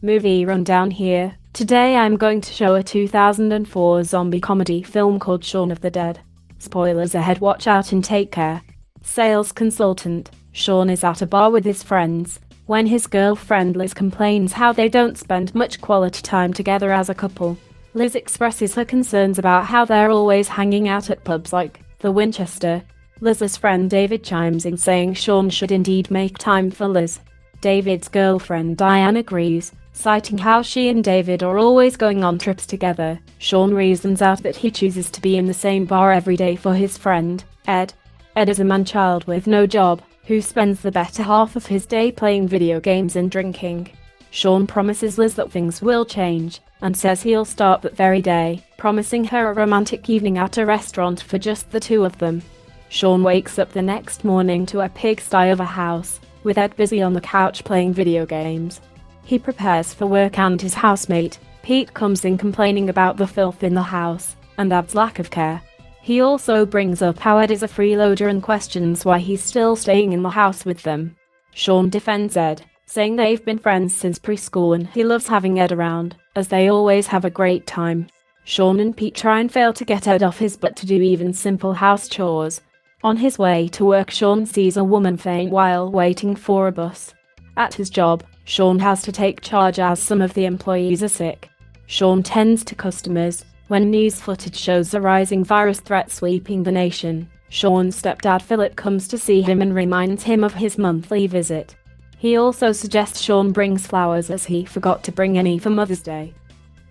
Movie rundown here. Today I'm going to show a 2004 zombie comedy film called Shaun of the Dead. Spoilers ahead, watch out and take care. Sales consultant. Shaun is at a bar with his friends when his girlfriend Liz complains how they don't spend much quality time together as a couple. Liz expresses her concerns about how they're always hanging out at pubs like the Winchester. Liz's friend David chimes in saying Shaun should indeed make time for Liz. David's girlfriend Diane agrees, citing how she and David are always going on trips together. Shaun reasons out that he chooses to be in the same bar every day for his friend, Ed. Ed is a man-child with no job, who spends the better half of his day playing video games and drinking. Shaun promises Liz that things will change, and says he'll start that very day, promising her a romantic evening at a restaurant for just the two of them. Shaun wakes up the next morning to a pigsty of a house, with Ed busy on the couch playing video games. He prepares for work and his housemate, Pete, comes in complaining about the filth in the house, and Ed's lack of care. He also brings up how Ed is a freeloader and questions why he's still staying in the house with them. Shaun defends Ed, saying they've been friends since preschool and he loves having Ed around, as they always have a great time. Shaun and Pete try and fail to get Ed off his butt to do even simple house chores. On his way to work, Shaun sees a woman faint while waiting for a bus. At his job, Shaun has to take charge as some of the employees are sick. Shaun tends to customers when news footage shows a rising virus threat sweeping the nation. Shaun's stepdad Philip comes to see him and reminds him of his monthly visit. He also suggests Shaun brings flowers as he forgot to bring any for Mother's Day.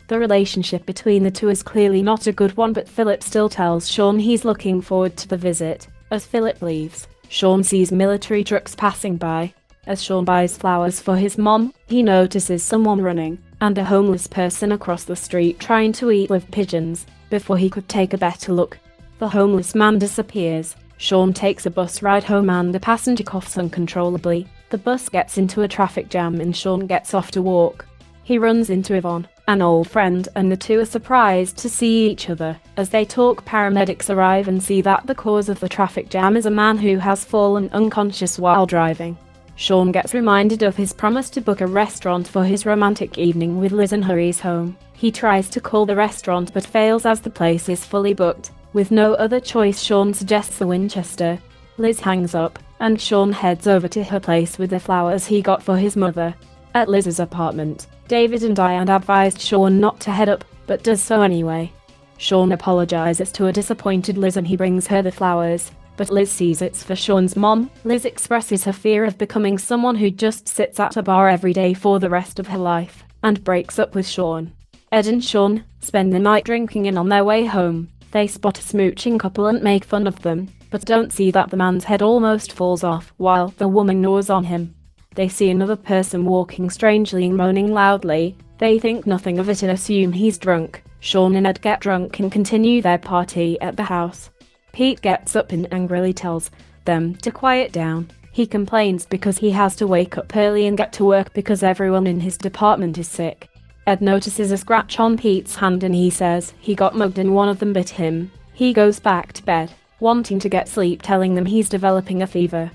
The relationship between the two is clearly not a good one, but Philip still tells Shaun he's looking forward to the visit. As Philip leaves, Shaun sees military trucks passing by. As Shaun buys flowers for his mom, he notices someone running, and a homeless person across the street trying to eat with pigeons. Before he could take a better look, the homeless man disappears. Shaun takes a bus ride home and a passenger coughs uncontrollably. The bus gets into a traffic jam and Shaun gets off to walk. He runs into Yvonne, an old friend, and the two are surprised to see each other. As they talk, paramedics arrive and see that the cause of the traffic jam is a man who has fallen unconscious while driving. Shaun gets reminded of his promise to book a restaurant for his romantic evening with Liz and hurries home. He tries to call the restaurant but fails as the place is fully booked. With no other choice, Shaun suggests the Winchester. Liz hangs up, and Shaun heads over to her place with the flowers he got for his mother. At Liz's apartment, David and Diane advised Shaun not to head up, but does so anyway. Shaun apologizes to a disappointed Liz and he brings her the flowers, but Liz sees it's for Shaun's mom. Liz expresses her fear of becoming someone who just sits at a bar every day for the rest of her life, and breaks up with Shaun. Ed and Shaun spend the night drinking, and on their way home, they spot a smooching couple and make fun of them, but don't see that the man's head almost falls off while the woman gnaws on him. They see another person walking strangely and moaning loudly. They think nothing of it and assume he's drunk. Shaun and Ed get drunk and continue their party at the house. Pete gets up and angrily tells them to quiet down. He complains because he has to wake up early and get to work because everyone in his department is sick. Ed notices a scratch on Pete's hand and he says he got mugged and one of them bit him. He goes back to bed, wanting to get sleep, telling them he's developing a fever.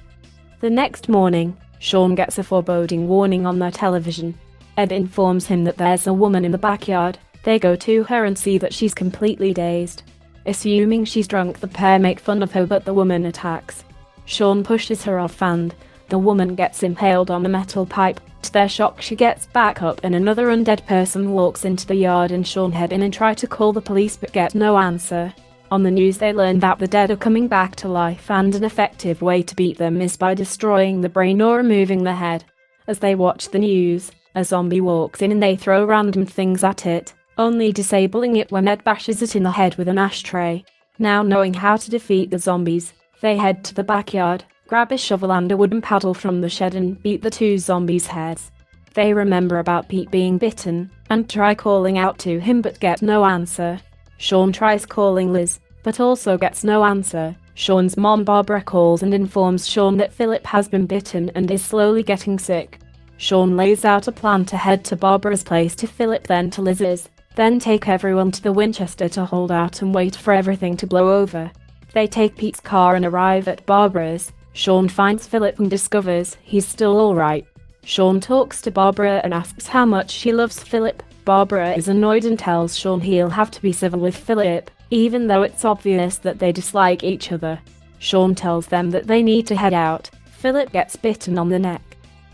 The next morning, Shaun gets a foreboding warning on their television. Ed informs him that there's a woman in the backyard. They go to her and see that she's completely dazed. Assuming she's drunk, the pair make fun of her, but the woman attacks. Shaun pushes her off and the woman gets impaled on a metal pipe. To their shock, she gets back up and another undead person walks into the yard, and Shaun head in and try to call the police but get no answer. On the news, they learn that the dead are coming back to life, and an effective way to beat them is by destroying the brain or removing the head. As they watch the news, a zombie walks in and they throw random things at it, only disabling it when Ed bashes it in the head with an ashtray. Now knowing how to defeat the zombies, they head to the backyard, grab a shovel and a wooden paddle from the shed and beat the two zombies' heads. They remember about Pete being bitten, and try calling out to him but get no answer. Shaun tries calling Liz, but also gets no answer. Shaun's mom Barbara calls and informs Shaun that Philip has been bitten and is slowly getting sick. Shaun lays out a plan to head to Barbara's place, to Philip, then to Liz's, then take everyone to the Winchester to hold out and wait for everything to blow over. They take Pete's car and arrive at Barbara's. Shaun finds Philip and discovers he's still alright. Shaun talks to Barbara and asks how much she loves Philip. Barbara is annoyed and tells Shaun he'll have to be civil with Philip, even though it's obvious that they dislike each other. Shaun tells them that they need to head out. Philip gets bitten on the neck.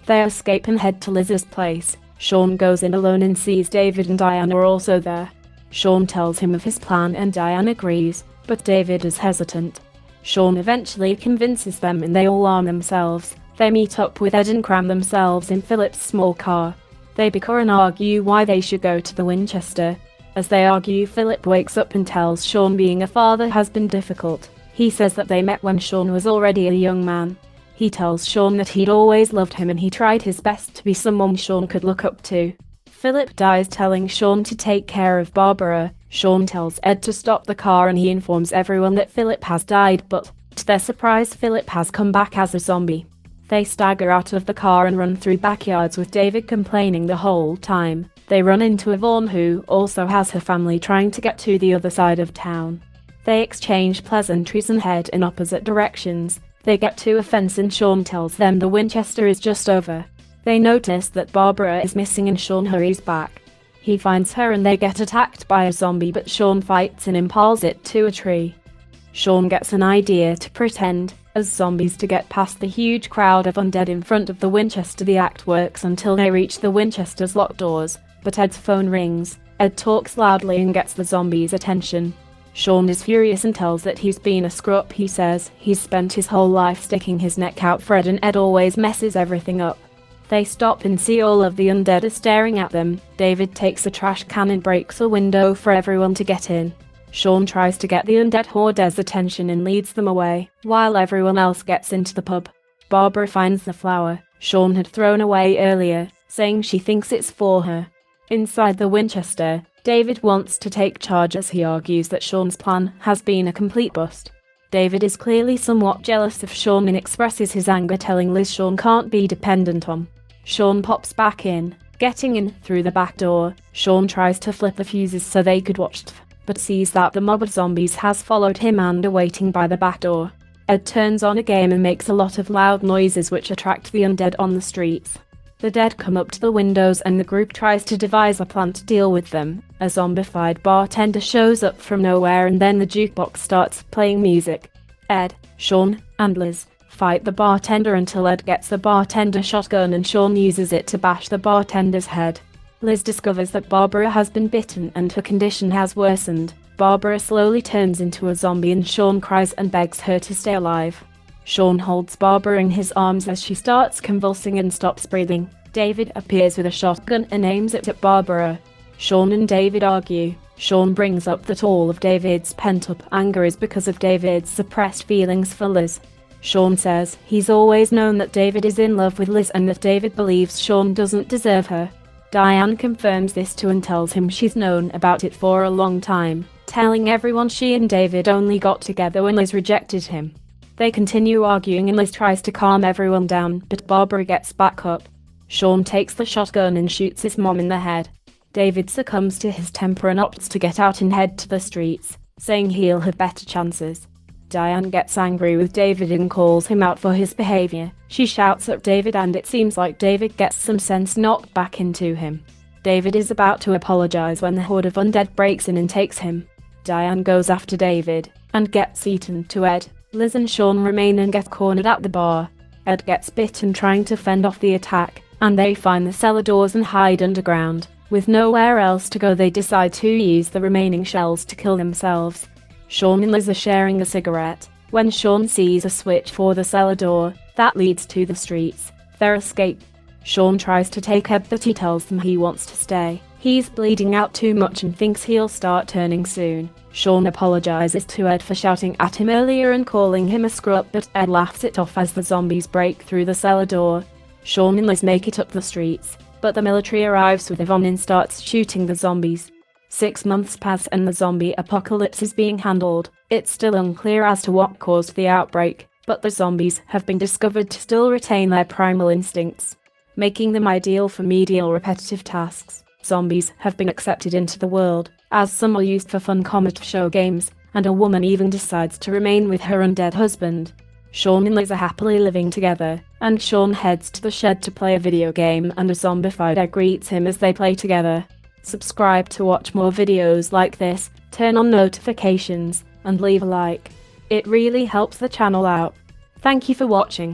They escape and head to Liz's place. Shaun goes in alone and sees David and Diane are also there. Shaun tells him of his plan and Diane agrees, but David is hesitant. Shaun eventually convinces them and they all arm themselves. They meet up with Ed and cram themselves in Philip's small car. They bicker and argue why they should go to the Winchester. As they argue, Philip wakes up and tells Shaun being a father has been difficult. He says that they met when Shaun was already a young man. He tells Shaun that he'd always loved him and he tried his best to be someone Shaun could look up to. Philip dies telling Shaun to take care of Barbara. Shaun tells Ed to stop the car and he informs everyone that Philip has died, but to their surprise Philip has come back as a zombie. They stagger out of the car and run through backyards with David complaining the whole time. They run into Yvonne, who also has her family trying to get to the other side of town. They exchange pleasantries and head in opposite directions. They get to a fence and Shaun tells them the Winchester is just over. They notice that Barbara is missing and Shaun hurries back. He finds her and they get attacked by a zombie, but Shaun fights and impales it to a tree. Shaun gets an idea to pretend as zombies to get past the huge crowd of undead in front of the Winchester. The act works until they reach the Winchester's locked doors, but Ed's phone rings. Ed talks loudly and gets the zombies' attention. Shaun is furious and tells that he's been a screw-up. He says he's spent his whole life sticking his neck out for Ed and Ed always messes everything up. They stop and see all of the undead are staring at them. David takes a trash can and breaks a window for everyone to get in. Shaun tries to get the undead horde's attention and leads them away, while everyone else gets into the pub. Barbara finds the flower Shaun had thrown away earlier, saying she thinks it's for her. Inside the Winchester, David wants to take charge as he argues that Shaun's plan has been a complete bust. David is clearly somewhat jealous of Shaun and expresses his anger, telling Liz Shaun can't be dependent on. Shaun pops back in. Getting in through the back door, Shaun tries to flip the fuses so they could watch but sees that the mob of zombies has followed him and are waiting by the back door. Ed turns on a game and makes a lot of loud noises which attract the undead on the streets. The dead come up to the windows and the group tries to devise a plan to deal with them. A zombified bartender shows up from nowhere and then the jukebox starts playing music. Ed, Shaun, and Liz fight the bartender until Ed gets the bartender shotgun and Shaun uses it to bash the bartender's head. Liz discovers that Barbara has been bitten and her condition has worsened. Barbara slowly turns into a zombie and Shaun cries and begs her to stay alive. Shaun holds Barbara in his arms as she starts convulsing and stops breathing. David appears with a shotgun and aims it at Barbara. Shaun and David argue. Shaun brings up that all of David's pent-up anger is because of David's suppressed feelings for Liz. Shaun says he's always known that David is in love with Liz and that David believes Shaun doesn't deserve her. Diane confirms this too and tells him she's known about it for a long time, telling everyone she and David only got together when Liz rejected him. They continue arguing and Liz tries to calm everyone down, but Barbara gets back up. Shaun takes the shotgun and shoots his mom in the head. David succumbs to his temper and opts to get out and head to the streets, saying he'll have better chances. Diane gets angry with David and calls him out for his behavior. She shouts at David and it seems like David gets some sense knocked back into him. David is about to apologize when the horde of undead breaks in and takes him. Diane goes after David and gets eaten to Ed. Liz and Shaun remain and get cornered at the bar. Ed gets bitten trying to fend off the attack, and they find the cellar doors and hide underground. With nowhere else to go, they decide to use the remaining shells to kill themselves. Shaun and Liz are sharing a cigarette when Shaun sees a switch for the cellar door that leads to the streets. Their escape. Shaun tries to take Ed, but he tells them he wants to stay. He's bleeding out too much and thinks he'll start turning soon. Shaun apologizes to Ed for shouting at him earlier and calling him a screw-up, but Ed laughs it off as the zombies break through the cellar door. Shaun and Liz make it up the streets, but the military arrives with Yvonne and starts shooting the zombies. 6 months pass and the zombie apocalypse is being handled. It's still unclear as to what caused the outbreak, but the zombies have been discovered to still retain their primal instincts, making them ideal for menial repetitive tasks. Zombies have been accepted into the world, as some are used for fun comedy show games, and a woman even decides to remain with her undead husband. Shaun and Liz are happily living together, and Shaun heads to the shed to play a video game and a zombified egg greets him as they play together. Subscribe to watch more videos like this, turn on notifications, and leave a like. It really helps the channel out. Thank you for watching.